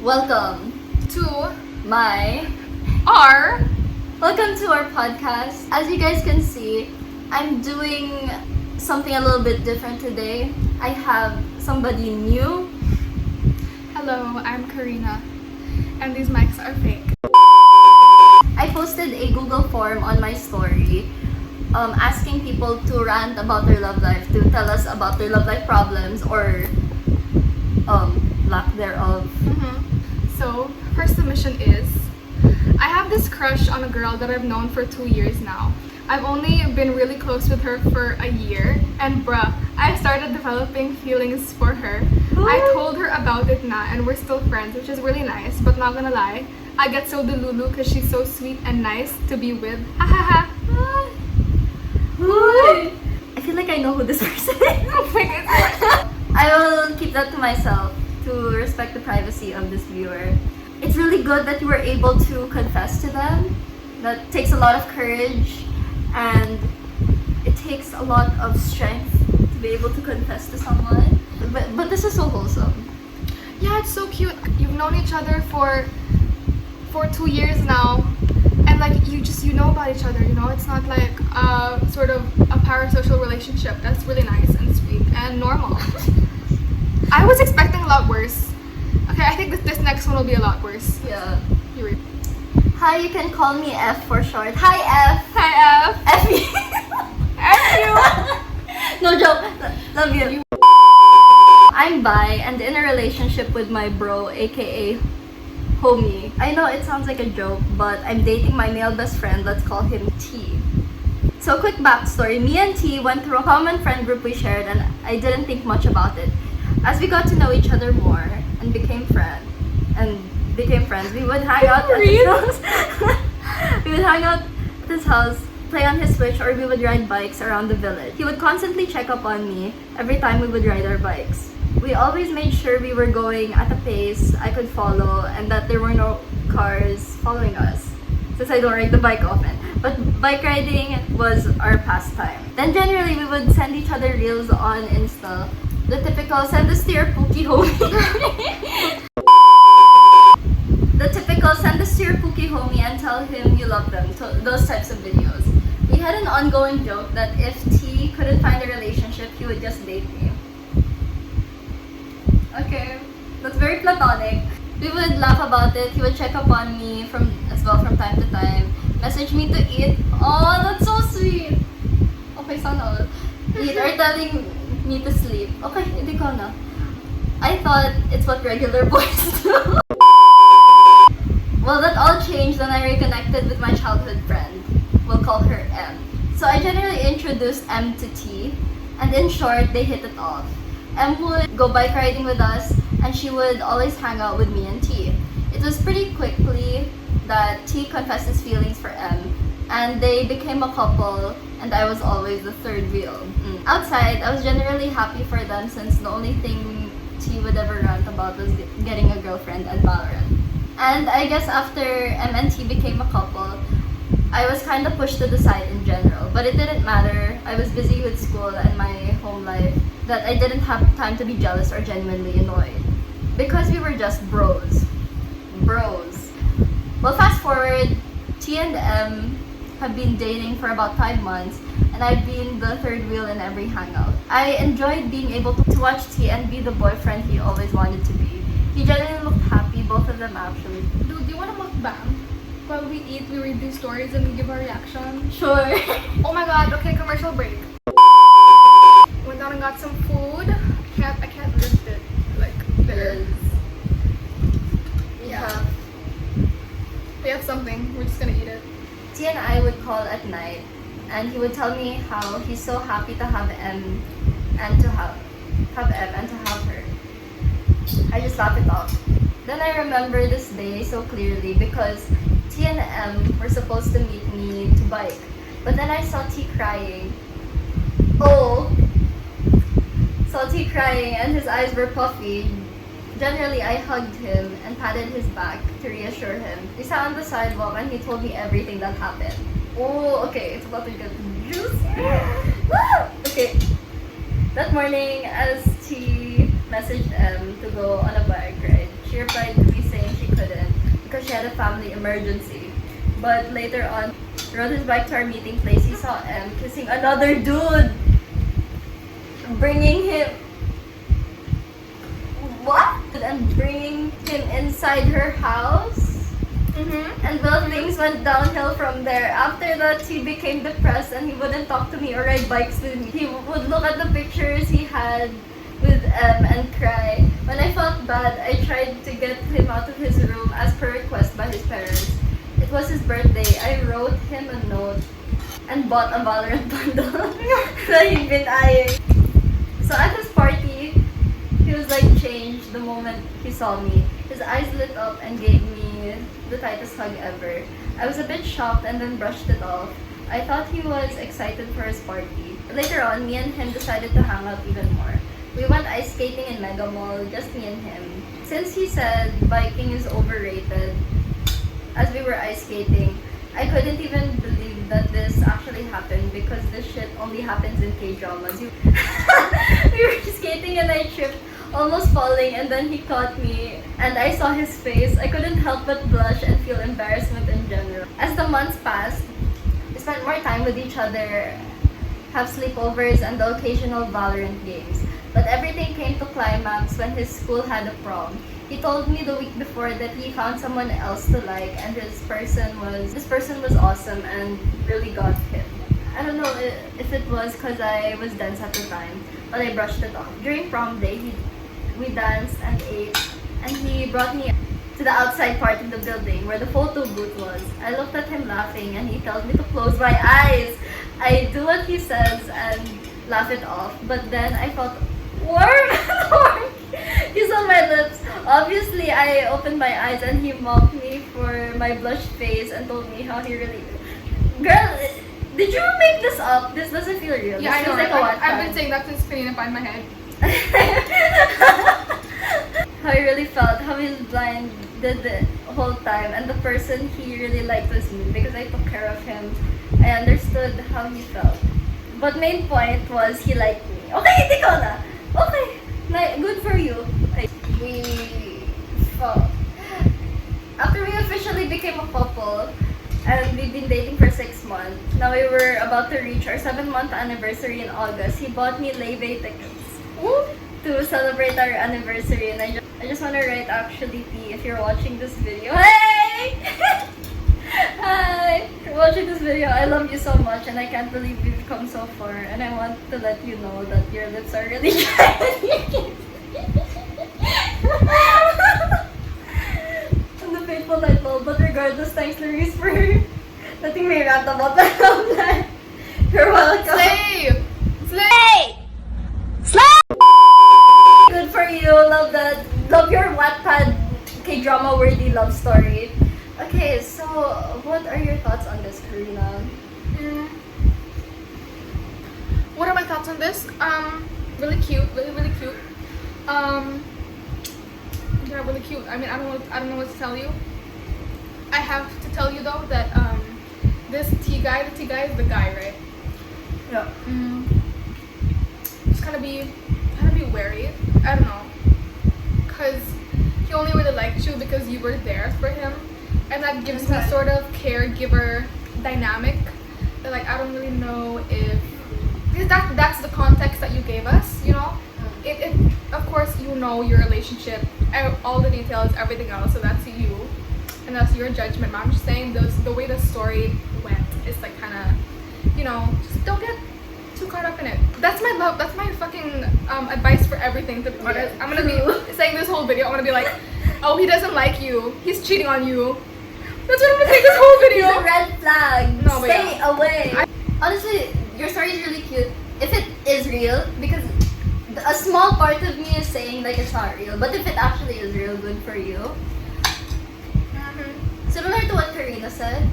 Welcome to my our welcome to our podcast. As you guys can see, I'm doing something a little bit different today. I have somebody new. Hello, I'm Karina, and these mics are fake. I posted a Google form on my story asking people to rant about their love life, to tell us about their love life problems or lack thereof. So, first submission is, I have this crush on a girl that I've known for 2 years now. I've only been really close with her for a year, and bruh, I started developing feelings for her. I told her about it now, and we're still friends, which is really nice, but not gonna lie, I get so delulu because she's so sweet and nice to be with. Ha ha ha. I feel like I know who this person is. Oh my god. I will keep that to myself to respect the privacy of this viewer. It's really good that you were able to confess to them. That takes a lot of courage and it takes a lot of strength to be able to confess to someone. But this is so wholesome. Yeah, it's so cute. You've known each other for 2 years now, and like you know about each other. You know, it's not like sort of a parasocial relationship. That's really nice and sweet and normal. I was expecting a lot worse. Okay, I think this next one will be a lot worse. Yeah. You read. Hi, you can call me F for short. Hi F. Hi F. F you. F you. No joke. Love you. I'm bi and in a relationship with my bro, aka homie. I know it sounds like a joke, but I'm dating my male best friend. Let's call him T. So quick backstory. Me and T went through a common friend group we shared and I didn't think much about it. As we got to know each other more and became friends, we would hang out at his house. We would hang out at his house, play on his Switch, or we would ride bikes around the village. He would constantly check up on me every time we would ride our bikes. We always made sure we were going at a pace I could follow and that there were no cars following us, since I don't ride the bike often. But bike riding was our pastime. Then generally we would send each other reels on Insta. The typical send this to your pookie homie. The typical send this to your pookie homie and tell him you love them. Those types of videos. We had an ongoing joke that if T couldn't find a relationship, he would just date me. Okay, that's very platonic. We would laugh about it. He would check up on me from time to time. Message me to eat. Oh, that's so sweet. Okay, sana all. Eat or telling me to sleep. Okay, hindi ko na. I thought it's what regular boys do. Well, that all changed when I reconnected with my childhood friend. We'll call her M. So I generally introduced M to T, and in short, they hit it off. M would go bike riding with us, and she would always hang out with me and T. It was pretty quickly that T confessed his feelings for M, and they became a couple, and I was always the third wheel. Outside, I was generally happy for them since the only thing T would ever rant about was getting a girlfriend and Valorant. And I guess after M and T became a couple, I was kind of pushed to the side in general, but it didn't matter. I was busy with school and my home life that I didn't have time to be jealous or genuinely annoyed. Because we were just bros. Bros. Well, fast forward, T and M have been dating for about 5 months and I've been the third wheel in every hangout. I enjoyed being able to watch T and be the boyfriend he always wanted to be. He genuinely looked happy, both of them actually. Dude, do you want to mukbang? While we eat, we read these stories and we give our reaction. Sure. Oh my god, okay, commercial break. Went down and got some food. I can't lift it. Like, there. Yeah. We have something. We're just gonna eat it. T and I would call at night and he would tell me how he's so happy to have M and to have M and to have her. I just laugh it off. Then I remember this day so clearly because T and M were supposed to meet me to bike. But then I saw T crying. Oh! Saw T crying and his eyes were puffy. Generally, I hugged him and patted his back to reassure him. We sat on the sidewalk and he told me everything that happened. Oh, okay, it's about to get juicy. Okay. That morning, as T messaged M to go on a bike ride, she replied to me saying, couldn't because she had a family emergency. But later on, rode his bike to our meeting place. He saw M kissing another dude, bringing him and bringing him inside her house. And well, things went downhill from there. After that, he became depressed and he wouldn't talk to me or ride bikes with me. He would look at the pictures he had with M and cry. When I felt bad, I tried to get him out of his room as per request by his parents. It was his birthday. I wrote him a note and bought a Valorant bundle that he'd been eyeing. So at his party, he was like changed the moment he saw me. His eyes lit up and gave me the tightest hug ever. I was a bit shocked and then brushed it off. I thought he was excited for his party. Later on, me and him decided to hang out even more. We went ice skating in Mega Mall, just me and him. Since he said biking is overrated, as we were ice skating, I couldn't even believe that this actually happened because this shit only happens in K-dramas. We were skating and I tripped, almost falling, and then he caught me and I saw his face. I couldn't help but blush and feel embarrassment in general. As the months passed, we spent more time with each other, have sleepovers and the occasional Valorant games. But everything came to climax when his school had a prom. He told me the week before that he found someone else to like and this person was awesome and really got him. I don't know if it was because I was dense at the time, but I brushed it off. During prom day, we danced and ate, and he brought me to the outside part of the building where the photo booth was. I looked at him laughing and he tells me to close my eyes. I do what he says and laugh it off, but then I felt warm kiss on my lips. Obviously, I opened my eyes and he mocked me for my blushed face and told me how he really... Girl, did you make this up? This doesn't feel real. Yeah, this I know. Like I've been saying that since kanina pa in my head. How he really felt, how he was blinded the whole time, and the person he really liked was me because I took care of him. I understood how he felt. But main point was he liked me. Okay, hindi ko na. Okay, good for you. We fought. After we officially became a couple, and we've been dating for 6 months. Now we were about to reach our 7-month anniversary in August. He bought me Leve tickets to celebrate our anniversary, and I just want to write actually P if you're watching this video. Hey! Hi! If you're watching this video, I love you so much and I can't believe we've come so far, and I want to let you know that your lips are really dry. And the faithful light bulb, but regardless, thanks Larisse for letting me rant about that online. You're welcome. Slay! Slay! Good for you, love that. Love your Wattpad K-drama worthy love story. Okay, so what are your thoughts on this, Karina? What are my thoughts on this? Really cute, really cute. Yeah, really cute. I mean, I don't know what to tell you. I have to tell you though that this the T guy is the guy, right? Yeah. Just kind of be wary. I don't know, cause he only really liked you because you were there for him, and that gives me sort of caregiver dynamic. That like I don't really know if because that's the context that you gave us, you know. It of course you know your relationship, all the details, everything else. So that's you, and that's your judgment. But I'm just saying the way the story went is like kind of, you know, just don't get too caught up in it. That's my love. That's my fucking advice for everything. To be honest, I'm gonna be saying this whole video. I'm gonna be like, oh, he doesn't like you. He's cheating on you. That's what I'm gonna say this whole video. It's a red flag. No, Stay away. Honestly, your story is really cute. If it is real, because a small part of me is saying like it's not real, but if it actually is real, good for you. Similar to what Karina said,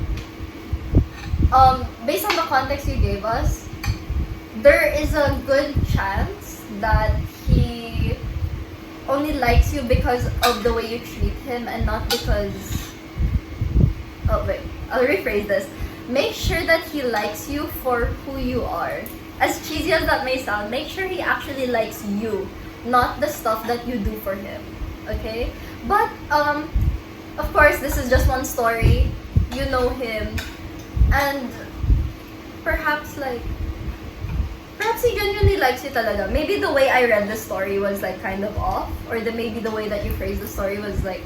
based on the context you gave us, there is a good chance that he only likes you because of the way you treat him and not because... Oh wait, I'll rephrase this. Make sure that he likes you for who you are. As cheesy as that may sound, make sure he actually likes you, not the stuff that you do for him. Okay? But of course, this is just one story. You know him. And perhaps he genuinely likes you talaga. Maybe the way I read the story was like kind of off, or maybe the way that you phrased the story was like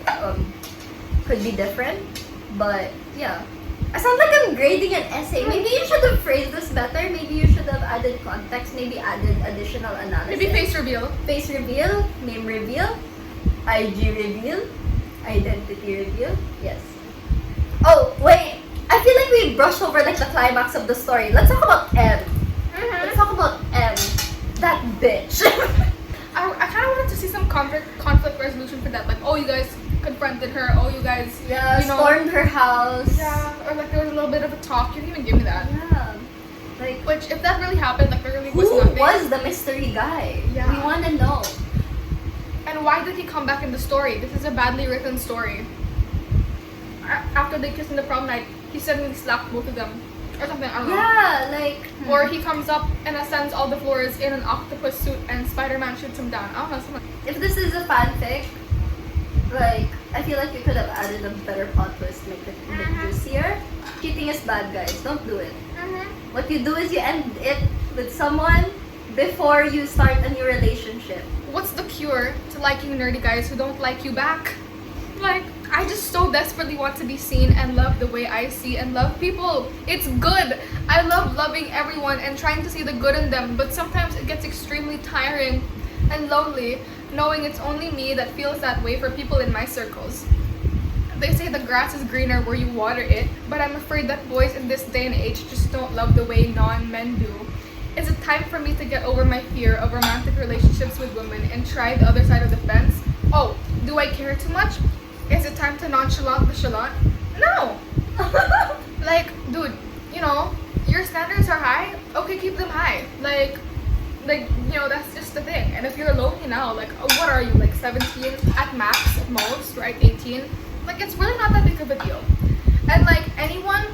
could be different. But yeah, I sound like I'm grading an essay. Maybe you should have phrased this better. Maybe you should have added context. Maybe added additional analysis. Maybe face reveal. Face reveal, name reveal, IG reveal, identity reveal. Yes. Oh wait, I feel like we brushed over like the climax of the story. Let's talk about M. Let's talk about M. That bitch. I kind of wanted to see some conflict resolution for that. Like, oh, you guys confronted her. Oh, you guys, stormed her house. Yeah, or like there was a little bit of a talk. You didn't even give me that. Yeah. Like, which if that really happened, like there really was who nothing. was the mystery guy? Yeah. We want to know. And why did he come back in the story? This is a badly written story. After they kissed in the prom night, he suddenly slapped both of them. Or something, I don't know. Yeah, like... Or he comes up and ascends all the floors in an octopus suit and Spider-Man shoots him down. I don't know, something. If this is a fanfic, like, I feel like you could have added a better plot twist to make it a bit juicier. Cheating is bad, guys. Don't do it. What you do is you end it with someone before you start a new relationship. What's the cure to liking nerdy guys who don't like you back? Like, I just so desperately want to be seen and loved the way I see and love people. It's good. I love loving everyone and trying to see the good in them, but sometimes it gets extremely tiring and lonely knowing it's only me that feels that way for people in my circles. They say the grass is greener where you water it, but I'm afraid that boys in this day and age just don't love the way non-men do. Is it time for me to get over my fear of romantic relationships with women and try the other side of the fence? Oh, do I care too much? Is it time to nonchalant the chalant? No! Like, dude, you know, your standards are high, okay, keep them high. Like, you know, that's just the thing. And if you're lonely now, like, what are you, like 17 at max, at most, right, 18? Like, it's really not that big of a deal. And like, anyone,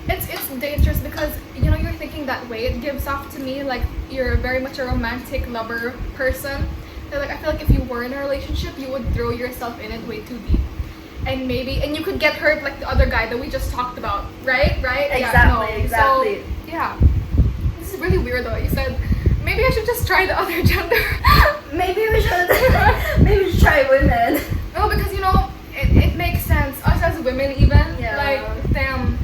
it's dangerous because, you know, you're thinking that way. It gives off to me like you're very much a romantic lover person. And like, I feel like if you were in a relationship, you would throw yourself in it way too deep. And you could get hurt like the other guy that we just talked about, right? Exactly, yeah, no. exactly. So, yeah. This is really weird though. You said, maybe I should just try the other gender. Maybe we should try women. No, because you know, it makes sense. Us as women even, like, damn.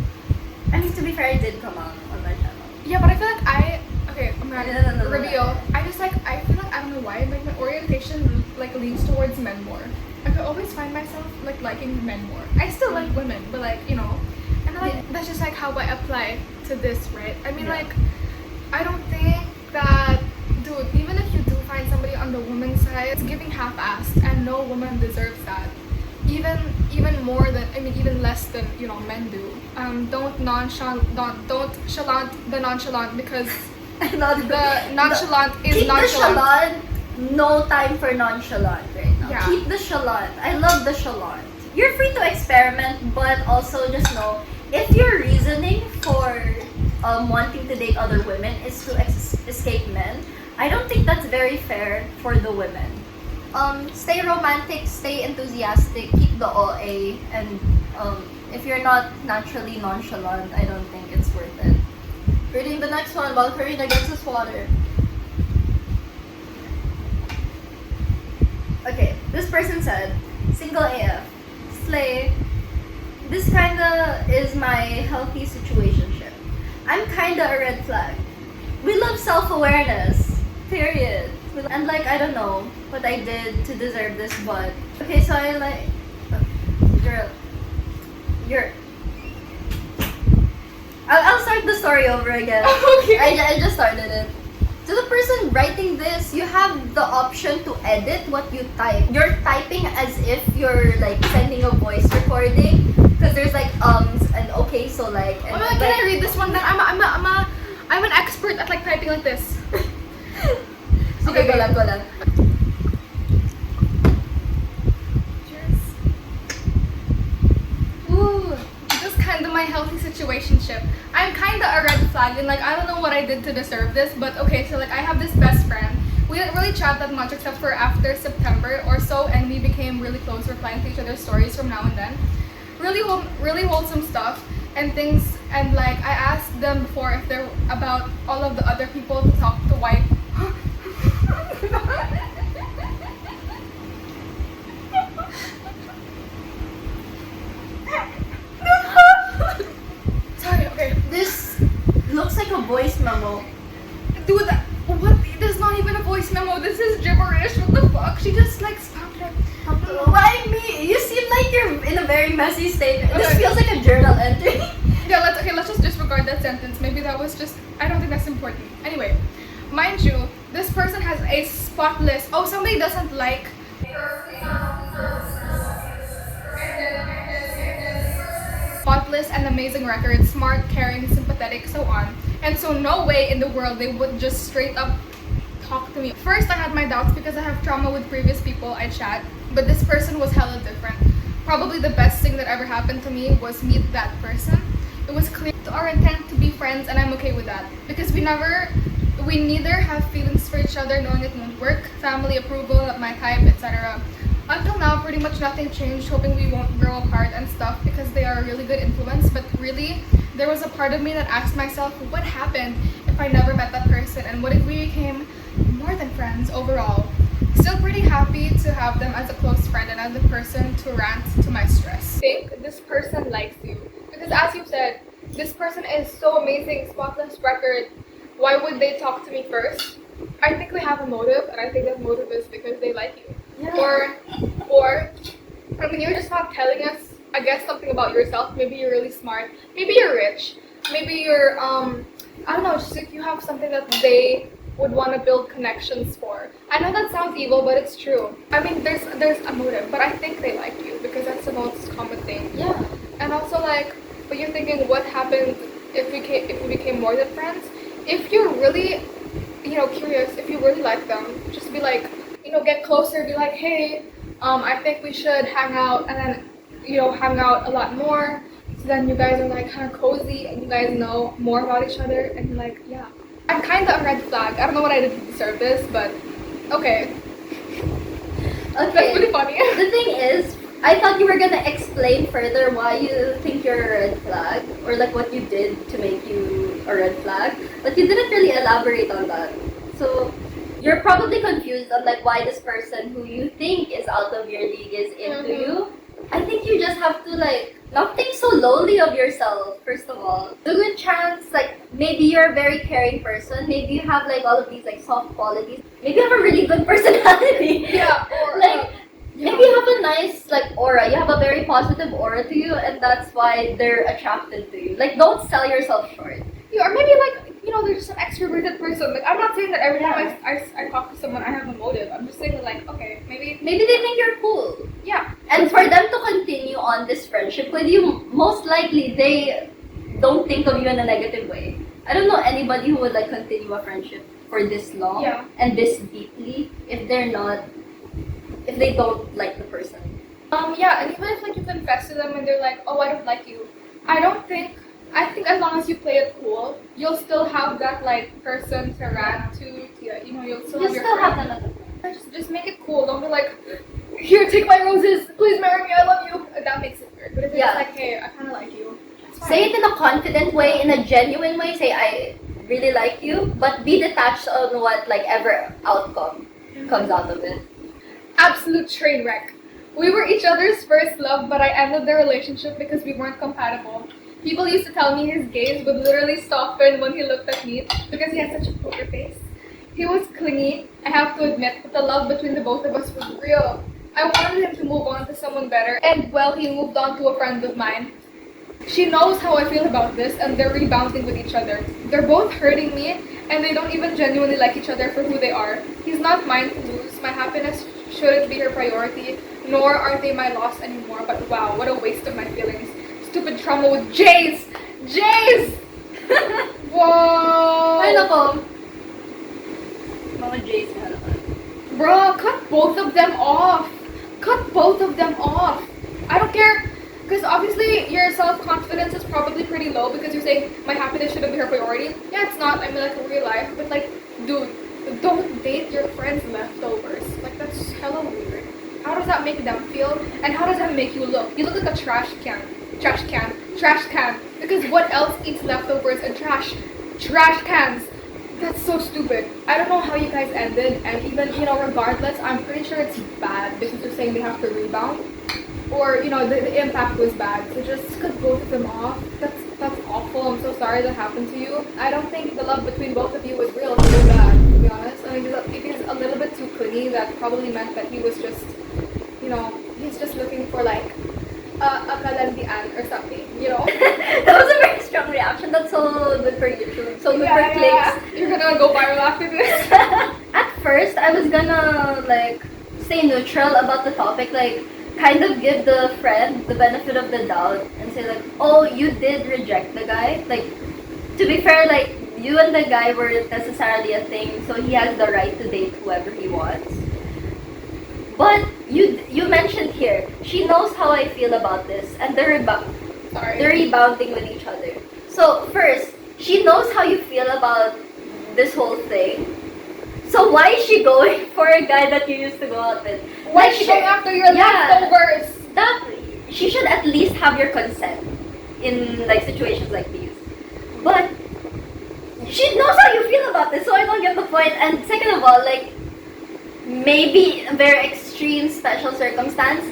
I mean, to be fair, I did come out on my channel. Yeah, but I feel like I'm gonna No. reveal. I feel like, I don't know why, like my orientation like leans towards men more. I could always find myself like liking men more. I still like women, but like, you know, and like that's just like how I apply to this, right? I mean, like, I don't think that, dude, even if you do find somebody on the woman's side, it's giving half-assed, and no woman deserves that. Even more than, I mean, even less than, you know, men do. Don't chalant the nonchalant because the nonchalant is keep nonchalant. The chalant, no time for nonchalant right now. Yeah. Keep the chalant. I love the chalant. You're free to experiment, but also just know, if your reasoning for wanting to date other women is to escape men, I don't think that's very fair for the women. Stay romantic, stay enthusiastic, keep the OA, and if you're not naturally nonchalant, I don't think it's worth it. Reading the next one while Karina gets us water. Okay, this person said, single AF, slay. This kinda is my healthy situationship. I'm kinda a red flag. We love self-awareness, period. And like, I don't know what I did to deserve this, but okay, so I like you're I'll start the story over again. Okay. I just started it. To the person writing this, you have the option to edit what you type. You're typing as if you're like sending a voice recording, because there's like and okay, so like. And, can I read this one then? I'm an expert at like typing like this. Okay, go lang. Cheers. Ooh, this is kind of my healthy situationship. I'm kind of a red flag, and like, I don't know what I did to deserve this, but okay, so like, I have this best friend We didn't really chat that much except for after September or so, and we became really close, replying to each other's stories from now and then. Really wholesome stuff and things. And like I asked them before if they're about all of the other people to talk to wipe. Sorry, okay. This looks like a voice memo. Dude, what? There's not even a voice memo. This is gibberish. What the fuck? She just like stopped it. Why me? You seem like you're in a very messy state. This Okay. feels like a journal entry. Yeah, let's just disregard that sentence. Maybe that was just, I don't think that's important. Anyway, mind you, this person has a spotless, oh, somebody doesn't like spotless and amazing record, smart, caring, sympathetic, so on. And so no way in the world they would just straight up talk to me. First, I had my doubts because I have trauma with previous people I chat, but this person was hella different. Probably the best thing that ever happened to me was meet that person. It was clear to our intent to be friends, and I'm okay with that because we neither have feelings for each other, knowing it won't work, family approval, my type, etc. Until now, pretty much nothing changed, hoping we won't grow apart and stuff because they are a really good influence. But really, there was a part of me that asked myself, what happened if I never met that person, and what if we became more than friends overall? Still pretty happy to have them as a close friend and as a person to rant to my stress. I think this person likes you because, as you said, this person is so amazing, spotless record. Why would they talk to me first? I think they have a motive, and I think that motive is because they like you. Yeah. Or I mean, you're just not telling us, I guess, something about yourself. Maybe you're really smart. Maybe you're rich. Maybe you're I don't know. Just if you have something that they would want to build connections for. I know that sounds evil, but it's true. I mean, there's a motive, but I think they like you because that's the most common thing. Yeah. And also, like, but you're thinking, what happened if we became more than friends? If you're really, curious, if you really like them, just be like, get closer. Be like, hey, I think we should hang out, and then, hang out a lot more. So then you guys are like kind of cozy, and you guys know more about each other, and you're like, yeah. I'm kind of a red flag. I don't know what I did to deserve this, but okay. That's pretty funny. The thing is, I thought you were gonna explain further why you think you're a red flag, or like what you did to make you a red flag, but you didn't really elaborate on that. So you're probably confused on like why this person who you think is out of your league is into you. I think you just have to like not think so lowly of yourself, first of all. The good chance, like maybe you're a very caring person, maybe you have like all of these like soft qualities, maybe you have a really good personality. Yeah, or like maybe you have a nice like aura, you have a very positive aura to you, and that's why they're attracted to you. Like don't sell yourself short. yeah, or maybe like they're just an extroverted person. Like I'm not saying that every time I talk to someone I have a motive. I'm just saying that like okay, maybe Maybe they think you're cool. yeah. And for them to continue on this friendship with you, most likely they don't think of you in a negative way. I don't know anybody who would like continue a friendship for this long and this deeply if they don't like the person. Yeah, and even if like you confess to them and they're like, oh, I don't like you, I think as long as you play it cool, you'll still have that like person to rant to you'll still You have your still have friend. them as a Just make it cool. Don't be like, here, take my roses, please marry me, I love you. That makes it weird. But if it's like, hey, I kind of like you, that's fine. Say it in a confident way, in a genuine way. Say, I really like you, but be detached on what like ever outcome comes out of it. Absolute train wreck. We were each other's first love, but I ended the relationship because we weren't compatible. People used to tell me his gaze would literally soften when he looked at me because he had such a poker face. He was clingy, I have to admit, but the love between the both of us was real. I wanted him to move on to someone better, and well, he moved on to a friend of mine. She knows how I feel about this, and they're rebounding with each other. They're both hurting me, and they don't even genuinely like each other for who they are. He's not mine to lose. My happiness shouldn't be her priority, nor are they my loss anymore. But wow, what a waste of my feelings. Stupid trauma with Jays! Jays! Whoa! Ay, nako. Mga Jays na naman. Bro, cut both of them off. Cut both of them off. I don't care. Because obviously your self-confidence is probably pretty low because you're saying my happiness shouldn't be her priority. Yeah, it's not. I mean, like in real life. But like, dude, don't date your friend's leftovers. Like, that's hella weird. How does that make them feel? And how does that make you look? You look like a trash can. Trash can. Trash can. Because what else eats leftovers and trash? Trash cans. That's so stupid. I don't know how you guys ended, and even, regardless, I'm pretty sure it's bad because you're saying they have to rebound. Or, the impact was bad. So just cut both of them off. That's awful. I'm so sorry that happened to you. I don't think the love between both of you was real. It was really bad, to be honest. I mean, if he's a little bit too clingy, that probably meant that he was just, he's just looking for like a kalandian or something, That was a very strong reaction. That's so good for YouTube. So good for clicks. You're gonna go viral after this. At first, I was gonna stay neutral about the topic, kind of give the friend the benefit of the doubt and say oh, you did reject the guy. To be fair, you and the guy weren't necessarily a thing, so he has the right to date whoever he wants. But you mentioned here, she knows how I feel about this, and they're rebounding with each other. So first, she knows how you feel about this whole thing. So why is she going for a guy that you used to go out with? Why is she going after your leftovers? She should at least have your consent in situations like these. But she knows how you feel about this, so I don't get the point. And second of all, maybe a very extreme special circumstance,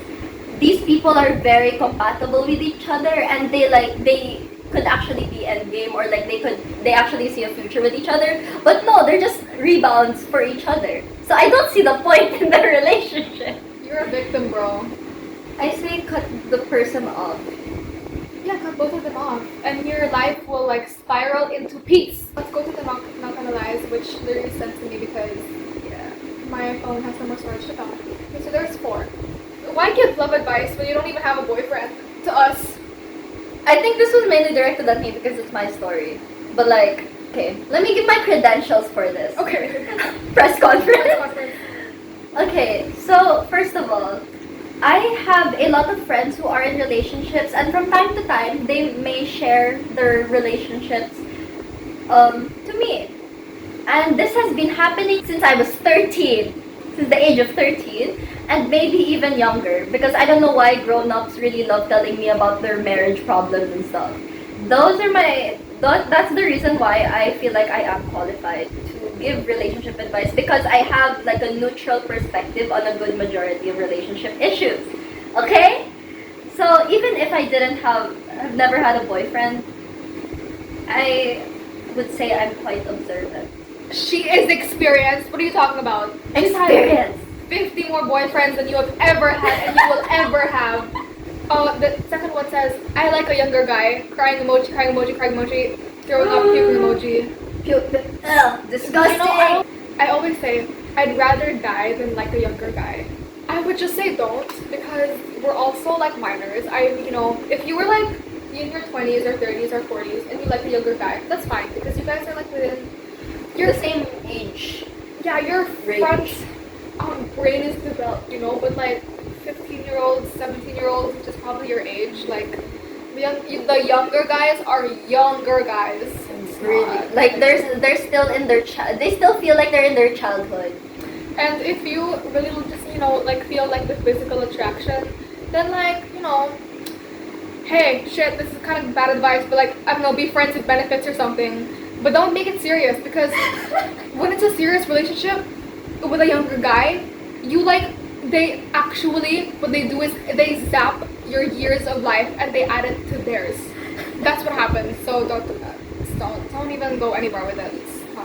these people are very compatible with each other, and they could actually be endgame, or they actually see a future with each other. But no, they're just rebounds for each other. So I don't see the point in the relationship. You're a victim, bro. I say cut the person off. Yeah, cut both of them off, and your life will spiral into peace. Let's go to the not analyze, which Larry sent to me because my phone has no more storage to fill. Okay, so there's 4. Why give love advice when you don't even have a boyfriend? To us. I think this was mainly directed at me because it's my story. But okay, let me give my credentials for this. Okay. Press conference. Okay, so first of all, I have a lot of friends who are in relationships, and from time to time, they may share their relationships to me. And this has been happening since I was 13, since the age of 13, and maybe even younger, because I don't know why grown-ups really love telling me about their marriage problems and stuff. That's the reason why I feel like I am qualified to give relationship advice, because I have a neutral perspective on a good majority of relationship issues. Okay? So even if I I've never had a boyfriend, I would say I'm quite observant. She is experienced. What are you talking about? Experience. 50 more boyfriends than you have ever had and you will ever have. Oh, the second one says, I like a younger guy. Crying emoji, crying emoji, crying emoji. Throwing up, puke emoji. Puke. Disgusting. I always say, I'd rather die than like a younger guy. I would just say don't, because we're also minors. If you were in your 20s or 30s or 40s and you like a younger guy, that's fine, because you guys are within the same age. Yeah, your front brain is developed, but 15-year-olds, 17-year-olds, which is probably your age, the younger guys are younger guys. Really, they're still in they still feel like they're in their childhood. And if you really just feel the physical attraction, then hey, shit, this is kind of bad advice, but I don't know, be friends with benefits or something. But don't make it serious, because when it's a serious relationship with a younger guy, they actually, what they do is they zap your years of life and they add it to theirs. That's what happens, so don't do that. Don't even go anywhere with it.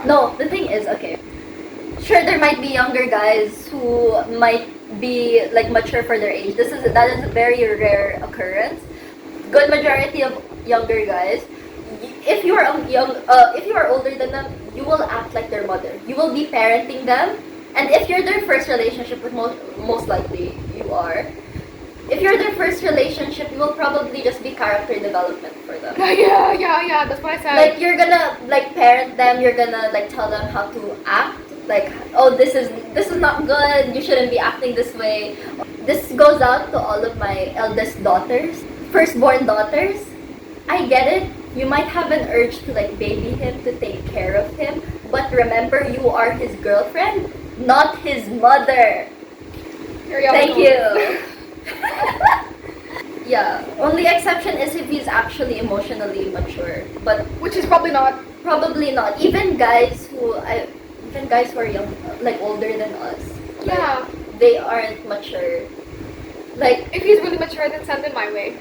No, the thing is, okay, sure, there might be younger guys who might be mature for their age. That is a very rare occurrence. Good majority of younger guys, if you are older than them, you will act like their mother. You will be parenting them, and if you're their first relationship, with most likely you are. If you're their first relationship, you will probably just be character development for them. Yeah. That's what I said. You're gonna parent them. You're gonna tell them how to act. Oh, this is not good. You shouldn't be acting this way. This goes out to all of my eldest daughters, firstborn daughters. I get it. You might have an urge to baby him, to take care of him, But remember, you are his girlfriend, not his mother. Thank you. Yeah, only exception is if he's actually emotionally mature. But Which is probably not. probably not. Even guys who are young, like older than us, like, Yeah. they aren't mature. Like, If he's really mature, then send him my way.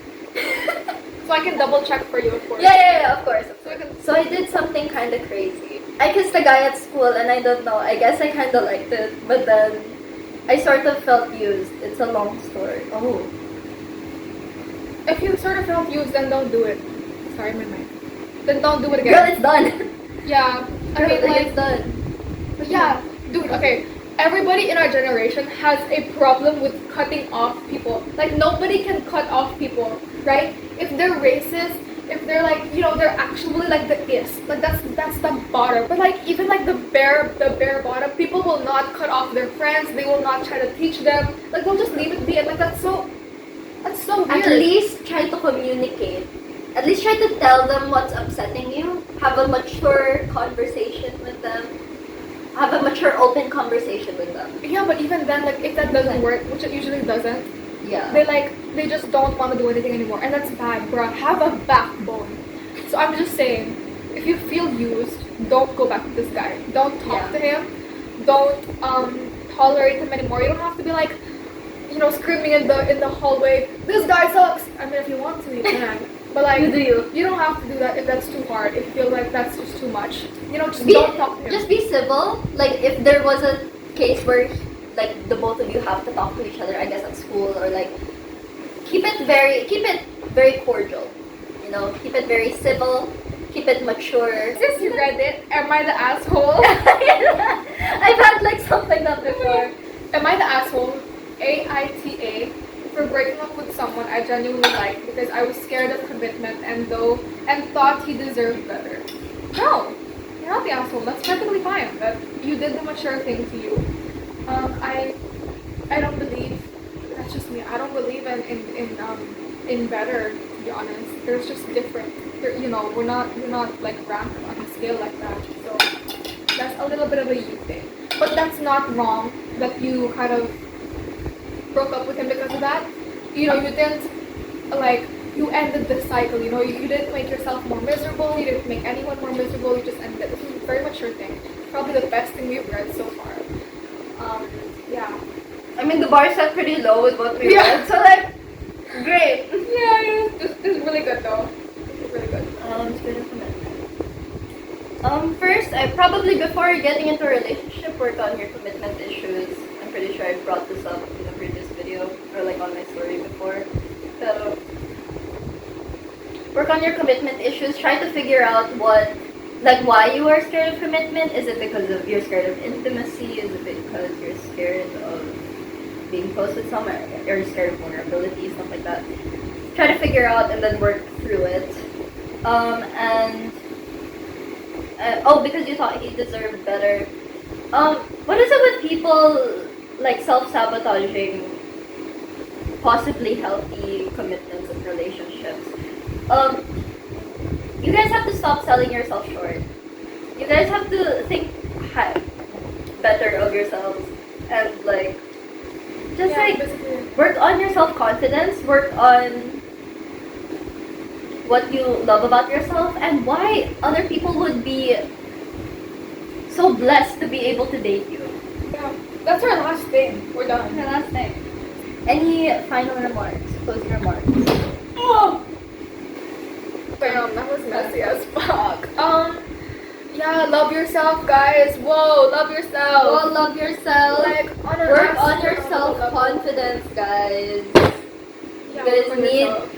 So I can double check for you, of course. yeah, of course. So I can. So I did something kind of crazy. I kissed a guy at school, and I don't know. I guess I kind of liked it, but then I sort of felt used. It's a long story. Oh. If you sort of felt used, then don't do it. Sorry, my mic. Then don't do it again. Girl, it's done. Yeah. I Girl, mean, like, it's done. but yeah, dude, okay. Everybody in our generation has a problem with cutting off people. Like, nobody can cut off people, right? If they're racist, if they're like, you know, they're actually like the is. Like, that's the bottom. But like, even like the bare bottom, people will not cut off their friends. They will not try to teach them. Like, they'll just leave it be. And like, that's so weird. At least try to communicate. At least try to tell them what's upsetting you. Have a mature conversation with them. Have a mature, open conversation with them. Yeah, but even then, like, if that doesn't work, which it usually doesn't, Yeah. they just don't want to do anything anymore, and that's bad, bruh. Have a backbone. So I'm just saying, if you feel used, don't go back to this guy. Don't talk to him. Don't tolerate him anymore. You don't have to be like, you know, screaming in the hallway, this guy sucks. I mean, if you want to, you can. But like, You don't have to do that if that's too hard. If you feel like that's just too much, you know, just be, don't talk to him. just be civil. Like, if there was a case where, like, the both of you have to talk to each other, I guess at school, or like, keep it very cordial. You know, keep it very civil. Keep it mature. Since you read it, am I the asshole? I've had like something like that before. Am I the asshole? AITA for breaking up with someone I genuinely liked because I was scared of commitment and thought he deserved better. No, you're not the asshole. That's perfectly fine. That you did the mature thing to you. I don't believe. That's just me. I don't believe in better. To be honest, there's just different. You know, we're not like ranked on a scale like that. So that's a little bit of a you thing. But that's not wrong that you kind of broke up with him because of that. You know, you didn't, like, you ended the cycle, you know, you didn't make yourself more miserable, you didn't make anyone more miserable, you just ended it. This is a very mature thing. Probably the best thing we've read so far. Yeah. I mean, the bar set pretty low with what we read, so like, great. Yeah, this is really good though. It's really good. Spirit of commitment. First, I probably, before getting into a relationship, work on your commitment issues. I'm pretty sure I brought this up in the previous video, or like on my story before. So, work on your commitment issues. Try to figure out why you are scared of commitment. Is it because you're scared of intimacy? Is it because you're scared of being close with someone? Or you're scared of vulnerability, stuff like that. Try to figure out and then work through it. Because you thought he deserved better. What is it with people like self-sabotaging possibly healthy commitments and relationships? You guys have to stop selling yourself short. You guys have to think better of yourselves and like just basically. work on your self-confidence, work on what you love about yourself and why other people would be so blessed to be able to date you. Yeah, that's our last thing. We're done. The last thing. Any final remarks? Closing remarks? Oh! Damn, that was messy as fuck. Yeah, love yourself, guys. Whoa, love yourself. Go love yourself. Like, Work on your self-confidence, guys. Yeah, You guys work on need yourself.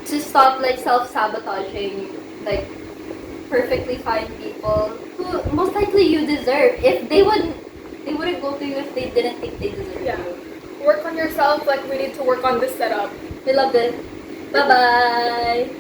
to stop like self-sabotaging like perfectly fine people who most likely you deserve. If they wouldn't go to you if they didn't think they deserve Yeah. you. Work on yourself like we need to work on this setup. We love it. Bye bye.